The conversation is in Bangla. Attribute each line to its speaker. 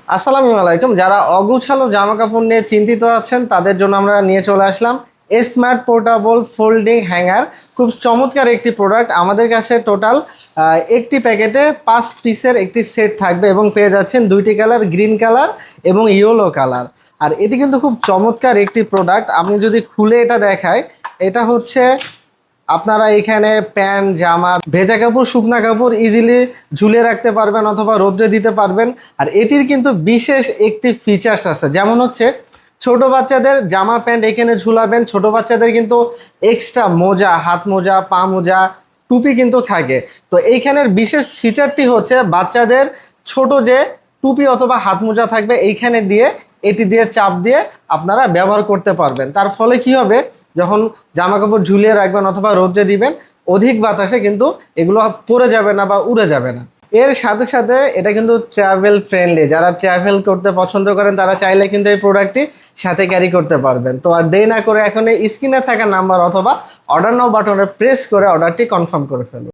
Speaker 1: আসসালামু আলাইকুম। যারা অগুছালো জামা কাপড় নিয়ে চিন্তিত আছেন তাদের জন্য আমরা নিয়ে চলে আসলাম স্মার্ট পোর্টেবল ফোল্ডিং হ্যাঙ্গার। খুব চমৎকার একটি প্রোডাক্ট। আমাদের কাছে টোটাল একটি প্যাকেটে 5 পিসের একটি সেট থাকবে এবং পেয়ে যাচ্ছেন দুইটি কালার, গ্রিন কালার এবং ইয়েলো কালার। আর এটি কিন্তু খুব চমৎকার একটি প্রোডাক্ট। আমি যদি খুলে এটা দেখাই, এটা হচ্ছে আপনারা এখানে প্যান্ট, জামা, ভেজা কাপড়, শুকনা কাপড় ইজিলি ঝুলিয়ে রাখতে পারবেন অথবা রোদ্রে দিতে পারবেন। আর এটির কিন্তু বিশেষ একটি ফিচার্স আছে, যেমন হচ্ছে ছোট বাচ্চাদের জামা প্যান্ট এখানে ঝুলাবেন। ছোট বাচ্চাদের কিন্তু এক্সট্রা মোজা, হাত মোজা, পা মোজা, টুপি কিন্তু থাকে। তো এইখানের বিশেষ ফিচারটি হচ্ছে বাচ্চাদের ছোট যে টুপি অথবা হাত মোজা থাকবে এইখানে দিয়ে, এটি দিয়ে চাপ দিয়ে আপনারা ব্যবহার করতে পারবেন। তার ফলে কি হবে, যখন জামা কাপড় ঝুলিয়ে রাখবেন অথবা রোদে দিবেন, অধিক বাতাসে কিন্তু এগুলো পড়ে যাবে না বা উড়ে যাবে না। এর সাথে সাথে এটা কিন্তু ট্রাভেল ফ্রেন্ডলি। যারা ট্রাভেল করতে পছন্দ করেন তারা চাইলে কিন্তু এই প্রোডাক্টটি সাথে ক্যারি করতে পারবেন। তো আর দেরি না করে এখন এই স্ক্রিনে থাকা নাম্বার অথবা অর্ডার নাও বাটনে প্রেস করে অর্ডারটি কনফার্ম করে ফেলুন।